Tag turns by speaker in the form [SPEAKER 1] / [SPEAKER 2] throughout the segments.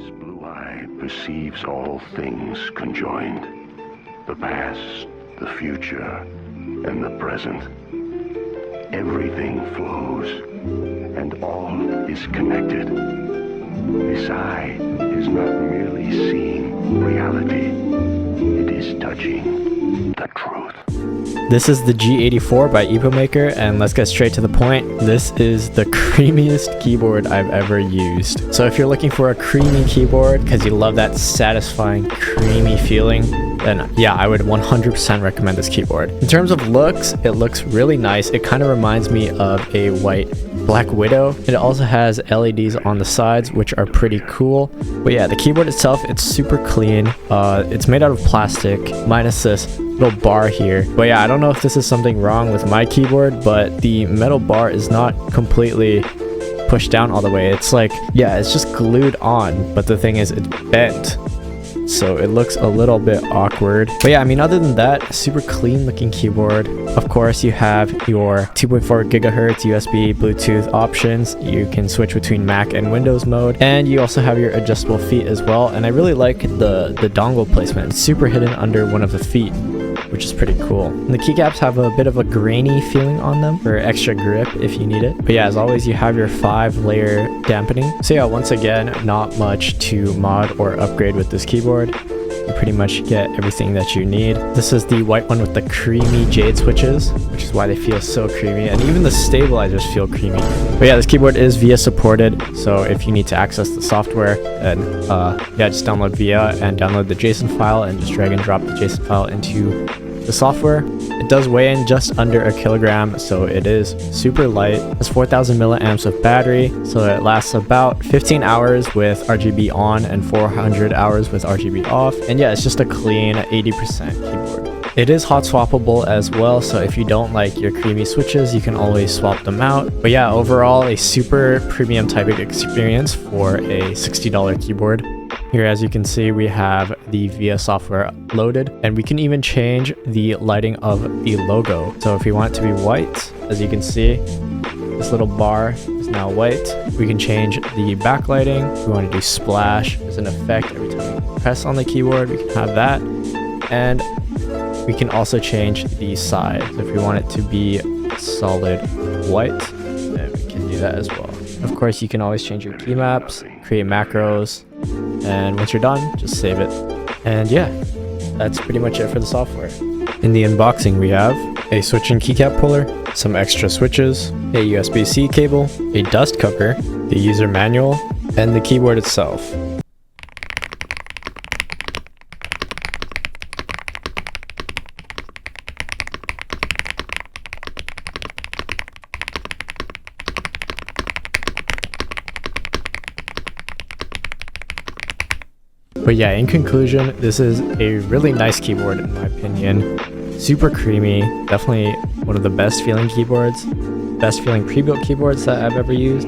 [SPEAKER 1] Its blue eye perceives all things conjoined. The past, the future, and the present. Everything flows, and all is connected. This eye is not merely seeing reality, it is touching the truth.
[SPEAKER 2] This is the G84 by Epomaker, and let's get straight to the point. This is the creamiest keyboard I've ever used. So if you're looking for a creamy keyboard because you love that satisfying creamy feeling, then yeah, I would 100% recommend this keyboard. In terms of looks, it looks really nice. It kind of reminds me of a white Black Widow. It also has LEDs on the sides, which are pretty cool. But yeah, the keyboard itself, it's super clean. It's made out of plastic, minus this little bar here. But yeah, I don't know if this is something wrong with my keyboard, but the metal bar is not completely pushed down all the way. It's like, yeah, it's just glued on, but the thing is, it's bent. So it looks a little bit awkward. But yeah, I mean, other than that, super clean looking keyboard. Of course, you have your 2.4 gigahertz USB Bluetooth options. You can switch between Mac and Windows mode. And you also have your adjustable feet as well. And I really like the dongle placement. It's super hidden under one of the feet, which is pretty cool. And the keycaps have a bit of a grainy feeling on them for extra grip if you need it. But yeah, as always, you have your 5-layer dampening. So yeah, once again, not much to mod or upgrade with this keyboard. You pretty much get everything that you need. This is the white one with the creamy jade switches, which is why they feel so creamy, and even the stabilizers feel creamy. But yeah, this keyboard is VIA supported, so if you need to access the software, then yeah, just download VIA and download the JSON file and just drag and drop the JSON file into the software. It does weigh in just under a kilogram, so it is super light. It has 4,000 milliamps of battery, so it lasts about 15 hours with RGB on and 400 hours with RGB off. And yeah, it's just a clean 80% keyboard. It is hot swappable as well, so if you don't like your creamy switches, you can always swap them out. But yeah, overall, a super premium typing experience for a $60 keyboard. Here, as you can see, we have the VIA software loaded, and we can even change the lighting of the logo. So if we want it to be white, as you can see, this little bar is now white. We can change the backlighting. If we want to do splash as an effect every time we press on the keyboard, we can have that. And we can also change the size. So if we want it to be solid white, then we can do that as well. Of course, you can always change your key maps, create macros, and once you're done, just save it. And yeah, that's pretty much it for the software. In the unboxing, we have a switch and keycap puller, some extra switches, a USB-C cable, a dust cover, the user manual, and the keyboard itself. But yeah, in conclusion, this is a really nice keyboard in my opinion. Super creamy, definitely one of the best feeling keyboards, best feeling pre-built keyboards that I've ever used.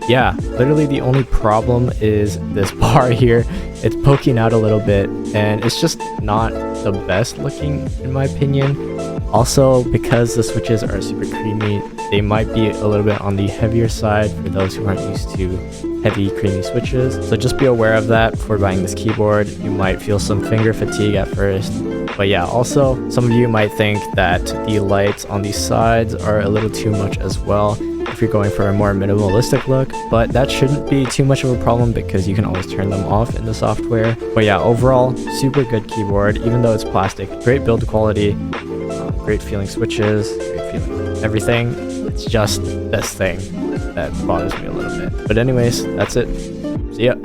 [SPEAKER 2] Yeah, literally the only problem is this bar here. It's poking out a little bit, and it's just not the best looking in my opinion. Also, because the switches are super creamy, they might be a little bit on the heavier side for those who aren't used to heavy creamy switches. So just be aware of that before buying this keyboard. You might feel some finger fatigue at first. But yeah, also some of you might think that the lights on these sides are a little too much as well if you're going for a more minimalistic look, but that shouldn't be too much of a problem because you can always turn them off in the software. But yeah, overall, super good keyboard, even though it's plastic. Great build quality, great feeling switches, great feeling everything. It's just this thing that bothers me a little bit. But anyways, that's it. See ya.